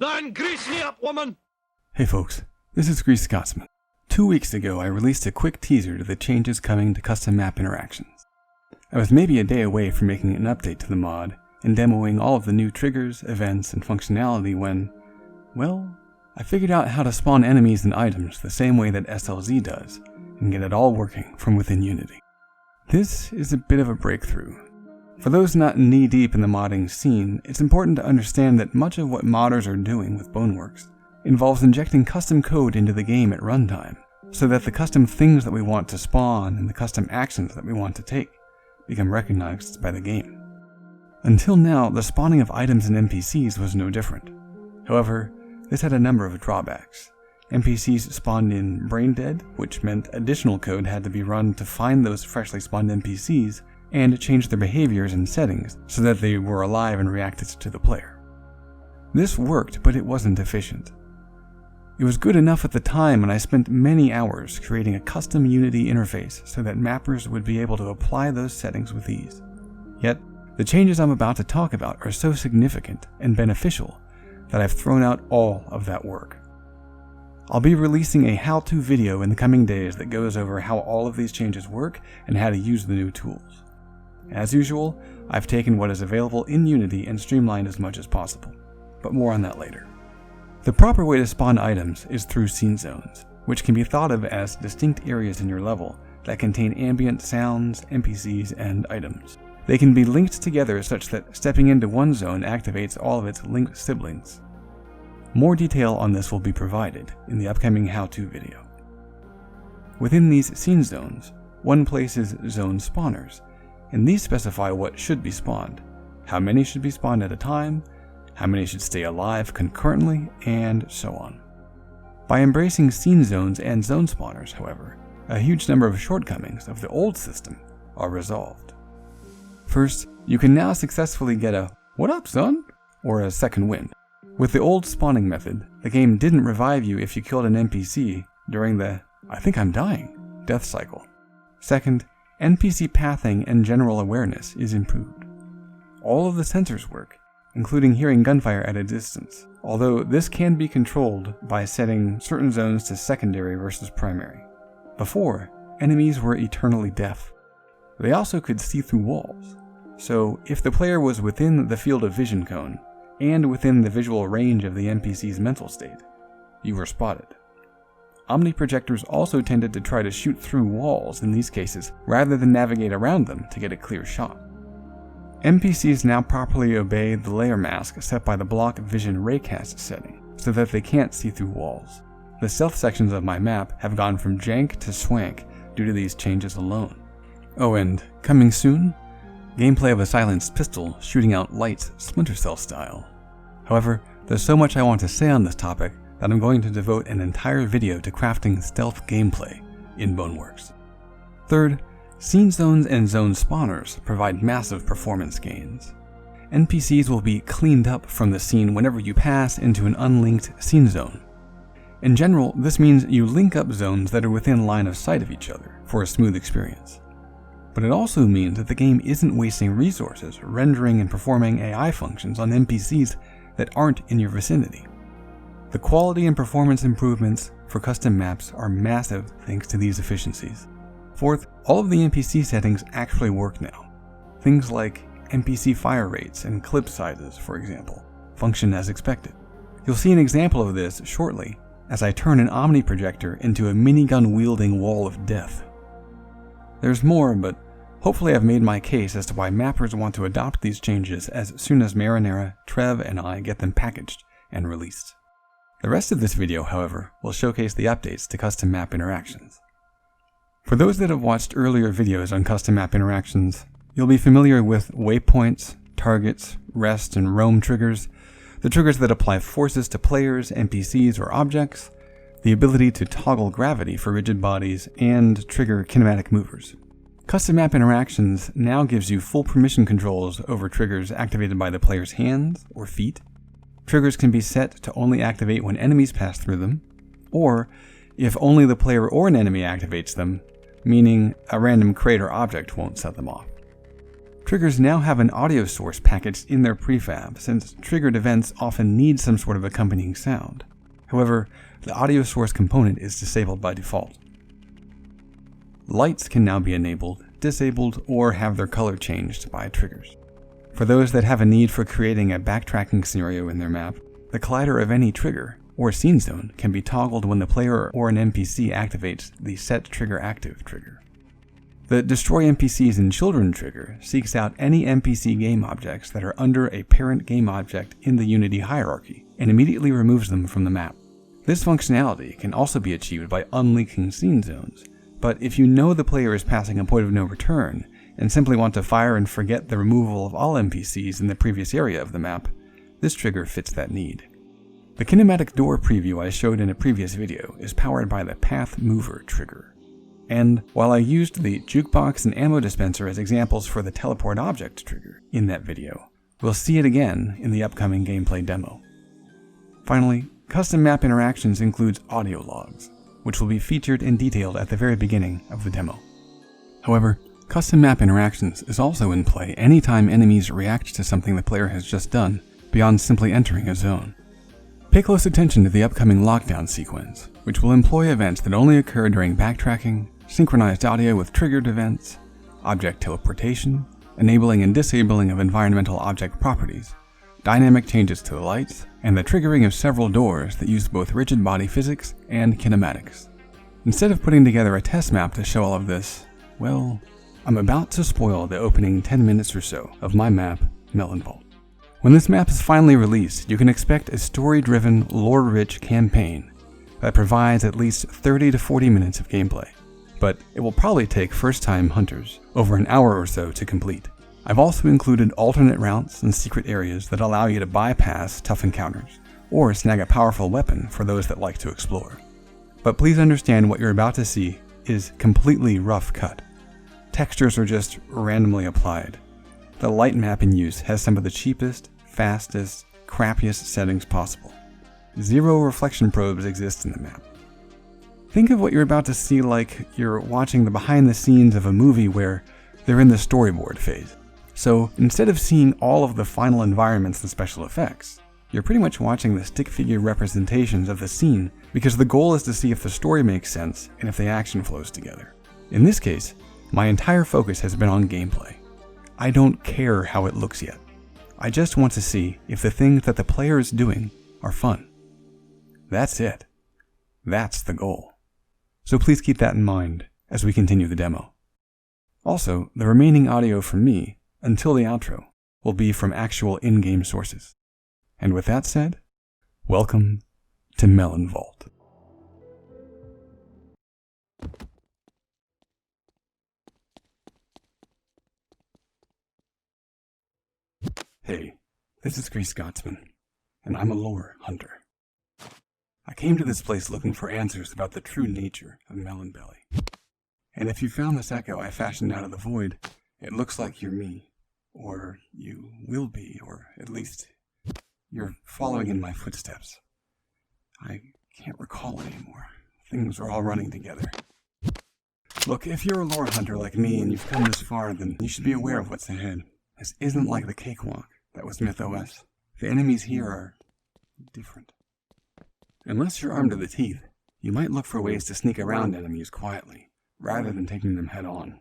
Then grease me up, woman! Hey folks, this is Grease Scotsman. 2 weeks ago I released a quick teaser to the changes coming to custom map interactions. I was maybe a day away from making an update to the mod and demoing all of the new triggers, events, and functionality when, well, I figured out how to spawn enemies and items the same way that SLZ does and get it all working from within Unity. This is a bit of a breakthrough. For those not knee-deep in the modding scene, it's important to understand that much of what modders are doing with Boneworks involves injecting custom code into the game at runtime, so that the custom things that we want to spawn and the custom actions that we want to take become recognized by the game. Until now, the spawning of items and NPCs was no different. However, this had a number of drawbacks. NPCs spawned in brain dead, which meant additional code had to be run to find those freshly spawned NPCs and change their behaviors and settings so that they were alive and reacted to the player. This worked, but it wasn't efficient. It was good enough at the time, and I spent many hours creating a custom Unity interface so that mappers would be able to apply those settings with ease. Yet, the changes I'm about to talk about are so significant and beneficial that I've thrown out all of that work. I'll be releasing a how-to video in the coming days that goes over how all of these changes work and how to use the new tools. As usual, I've taken what is available in Unity and streamlined as much as possible, but more on that later. The proper way to spawn items is through scene zones, which can be thought of as distinct areas in your level that contain ambient sounds, NPCs, and items. They can be linked together such that stepping into one zone activates all of its linked siblings. More detail on this will be provided in the upcoming how-to video. Within these scene zones, one places zone spawners, and these specify what should be spawned, how many should be spawned at a time, how many should stay alive concurrently, and so on. By embracing scene zones and zone spawners, however, a huge number of shortcomings of the old system are resolved. First, you can now successfully get a "What up, son?" or a second wind. With the old spawning method, the game didn't revive you if you killed an NPC during the "I think I'm dying" death cycle. Second, NPC pathing and general awareness is improved. All of the sensors work, including hearing gunfire at a distance, although this can be controlled by setting certain zones to secondary versus primary. Before, enemies were eternally deaf. They also could see through walls, so if the player was within the field of vision cone, and within the visual range of the NPC's mental state, you were spotted. Omniprojectors also tended to try to shoot through walls in these cases, rather than navigate around them to get a clear shot. NPCs now properly obey the layer mask set by the block vision raycast setting, so that they can't see through walls. The stealth sections of my map have gone from jank to swank due to these changes alone. Oh, and coming soon, gameplay of a silenced pistol shooting out lights Splinter Cell style. However, there's so much I want to say on this topic that I'm going to devote an entire video to crafting stealth gameplay in Boneworks. Third, scene zones and zone spawners provide massive performance gains. NPCs will be cleaned up from the scene whenever you pass into an unlinked scene zone. In general, this means you link up zones that are within line of sight of each other for a smooth experience. But it also means that the game isn't wasting resources rendering and performing AI functions on NPCs that aren't in your vicinity. The quality and performance improvements for custom maps are massive thanks to these efficiencies. Fourth, all of the NPC settings actually work now. Things like NPC fire rates and clip sizes, for example, function as expected. You'll see an example of this shortly as I turn an omniprojector into a minigun-wielding wall of death. There's more, but hopefully I've made my case as to why mappers want to adopt these changes as soon as Marinera, Trev, and I get them packaged and released. The rest of this video, however, will showcase the updates to custom map interactions. For those that have watched earlier videos on custom map interactions, you'll be familiar with waypoints, targets, rest, and roam triggers, the triggers that apply forces to players, NPCs, or objects, the ability to toggle gravity for rigid bodies, and trigger kinematic movers. Custom map interactions now gives you full permission controls over triggers activated by the player's hands or feet. Triggers can be set to only activate when enemies pass through them, or if only the player or an enemy activates them, meaning a random crate or object won't set them off. Triggers now have an audio source packaged in their prefab, since triggered events often need some sort of accompanying sound. However, the audio source component is disabled by default. Lights can now be enabled, disabled, or have their color changed by triggers. For those that have a need for creating a backtracking scenario in their map, the collider of any trigger, or scene zone, can be toggled when the player or an NPC activates the Set Trigger Active trigger. The Destroy NPCs and Children trigger seeks out any NPC game objects that are under a parent game object in the Unity hierarchy, and immediately removes them from the map. This functionality can also be achieved by unleaking scene zones, but if you know the player is passing a point of no return, and simply want to fire and forget the removal of all NPCs in the previous area of the map, this trigger fits that need. The kinematic door preview I showed in a previous video is powered by the Path Mover trigger. And while I used the jukebox and ammo dispenser as examples for the teleport object trigger in that video, we'll see it again in the upcoming gameplay demo. Finally, custom map interactions includes audio logs, which will be featured and detailed at the very beginning of the demo. However, custom map interactions is also in play anytime enemies react to something the player has just done, beyond simply entering a zone. Pay close attention to the upcoming lockdown sequence, which will employ events that only occur during backtracking, synchronized audio with triggered events, object teleportation, enabling and disabling of environmental object properties, dynamic changes to the lights, and the triggering of several doors that use both rigid body physics and kinematics. Instead of putting together a test map to show all of this, well, I'm about to spoil the opening 10 minutes or so of my map, Melonvault. When this map is finally released, you can expect a story-driven, lore-rich campaign that provides at least 30 to 40 minutes of gameplay, but it will probably take first-time hunters over an hour or so to complete. I've also included alternate routes and secret areas that allow you to bypass tough encounters, or snag a powerful weapon for those that like to explore. But please understand what you're about to see is completely rough cut. Textures are just randomly applied. The light map in use has some of the cheapest, fastest, crappiest settings possible. 0 reflection probes exist in the map. Think of what you're about to see like you're watching the behind the scenes of a movie where they're in the storyboard phase. So instead of seeing all of the final environments and special effects, you're pretty much watching the stick figure representations of the scene because the goal is to see if the story makes sense and if the action flows together. In this case, my entire focus has been on gameplay. I don't care how it looks yet. I just want to see if the things that the player is doing are fun. That's it. That's the goal. So please keep that in mind as we continue the demo. Also, the remaining audio from me, until the outro, will be from actual in-game sources. And with that said, welcome to Melonvault. Hey, this is Grease Scotsman, and I'm a lore hunter. I came to this place looking for answers about the true nature of Melon Belly. And if you found this echo I fashioned out of the void, it looks like you're me, or you will be, or at least you're following in my footsteps. I can't recall anymore. Things are all running together. Look, if you're a lore hunter like me and you've come this far, then you should be aware of what's ahead. This isn't like the cakewalk that was MythOS. The enemies here are different. Unless you're armed to the teeth, you might look for ways to sneak around enemies quietly, rather than taking them head on.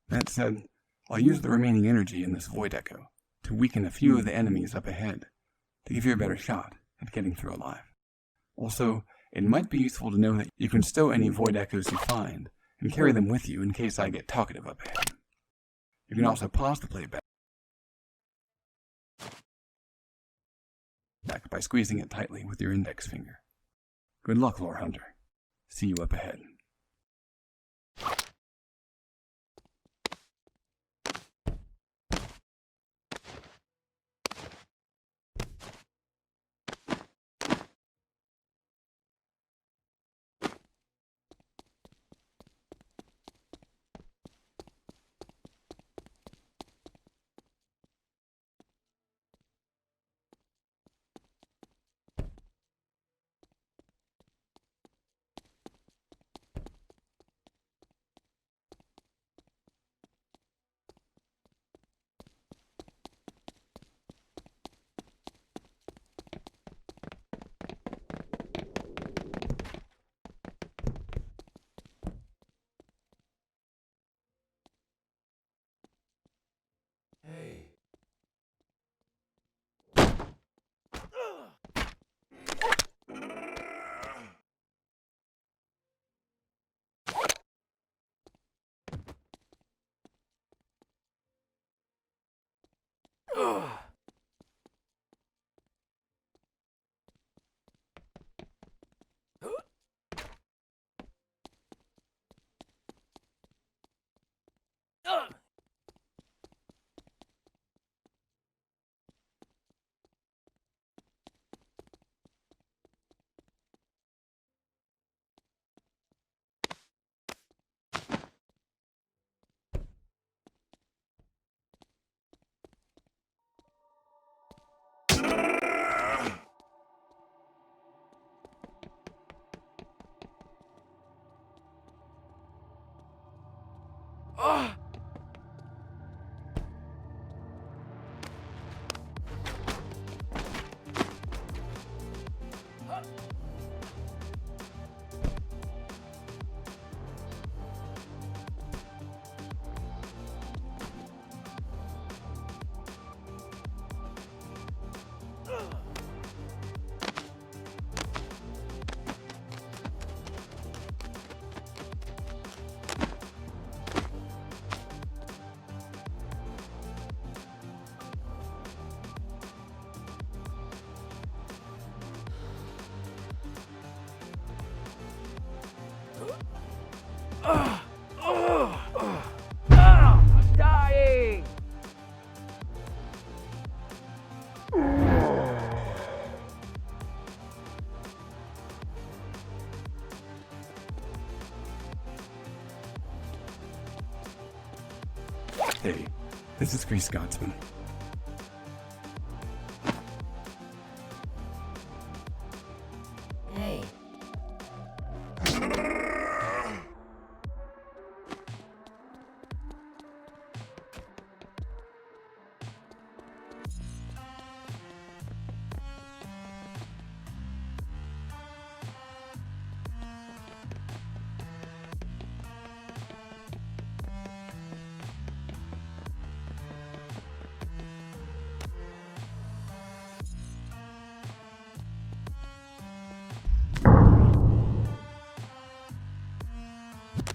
That said, I'll use the remaining energy in this void echo to weaken a few of the enemies up ahead, to give you a better shot at getting through alive. Also, it might be useful to know that you can stow any void echoes you find, and carry them with you in case I get talkative up ahead. You can also pause the playback by squeezing it tightly with your index finger. Good luck, Lore Hunter. See you up ahead. I'm dying! Hey, this is Grease Scotsman. Hey.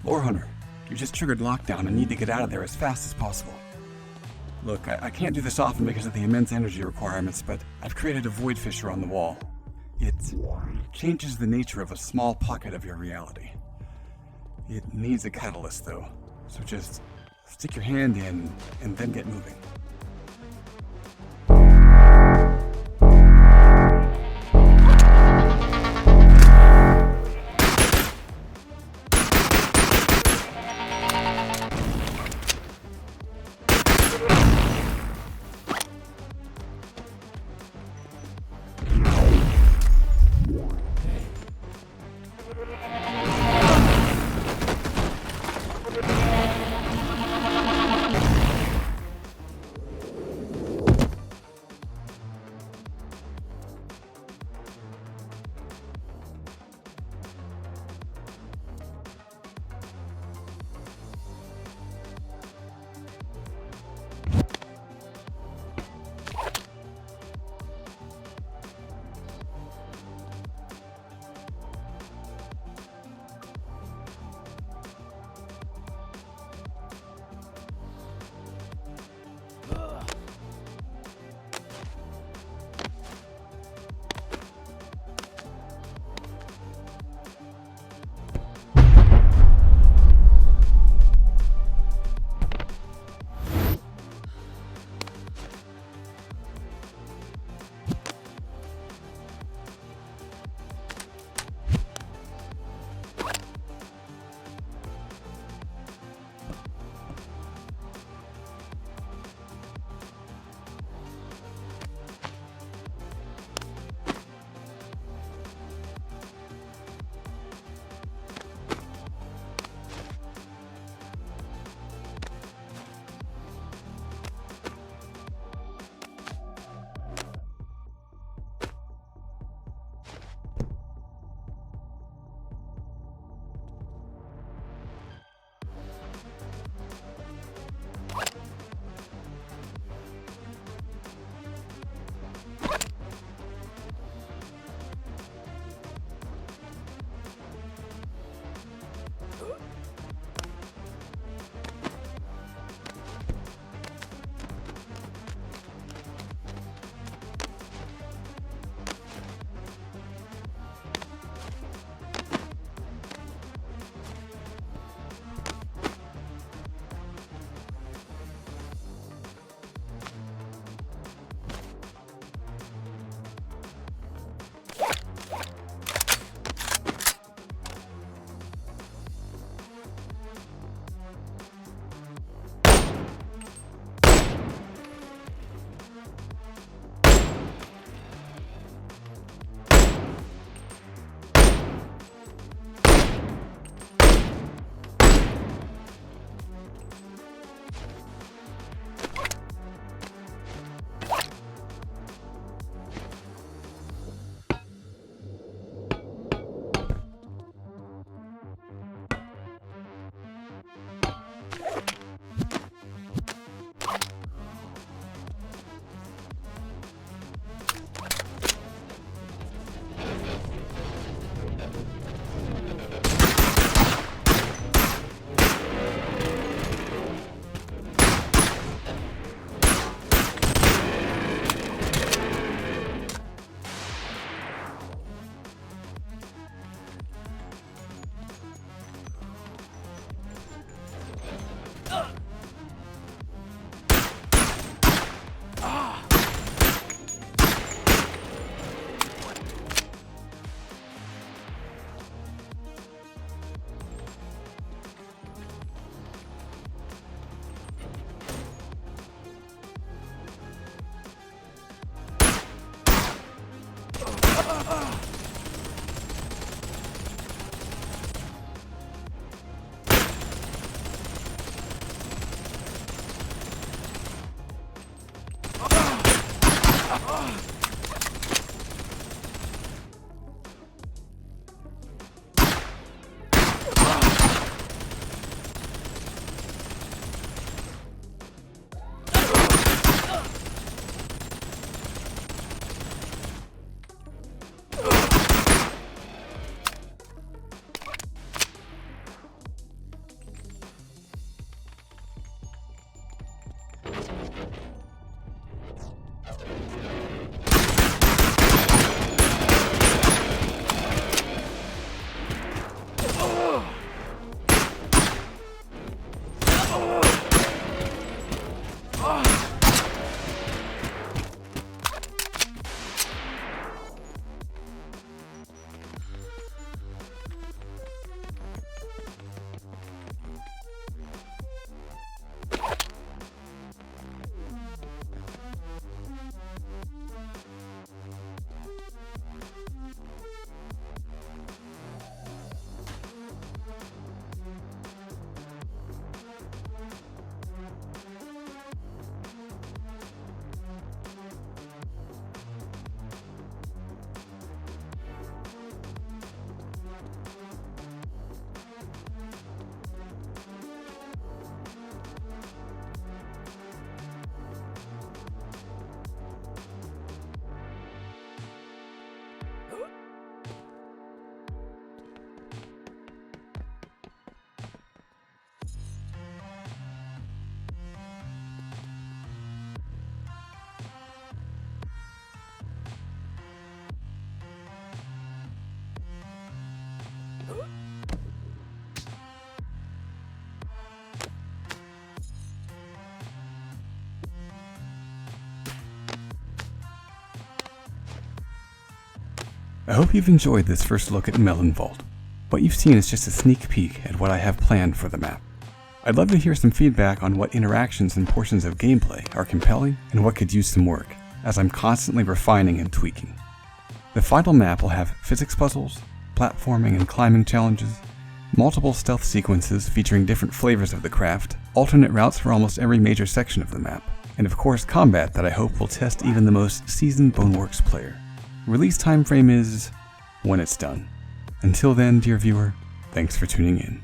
Lore Hunter, you just triggered lockdown and need to get out of there as fast as possible. Look, I can't do this often because of the immense energy requirements, but I've created a void fissure on the wall. It changes the nature of a small pocket of your reality. It needs a catalyst though, so just stick your hand in and then get moving. I hope you've enjoyed this first look at Melonvault. What you've seen is just a sneak peek at what I have planned for the map. I'd love to hear some feedback on what interactions and portions of gameplay are compelling and what could use some work, as I'm constantly refining and tweaking. The final map will have physics puzzles, platforming and climbing challenges, multiple stealth sequences featuring different flavors of the craft, alternate routes for almost every major section of the map, and of course combat that I hope will test even the most seasoned Boneworks player. Release time frame is when it's done. Until then, dear viewer, thanks for tuning in.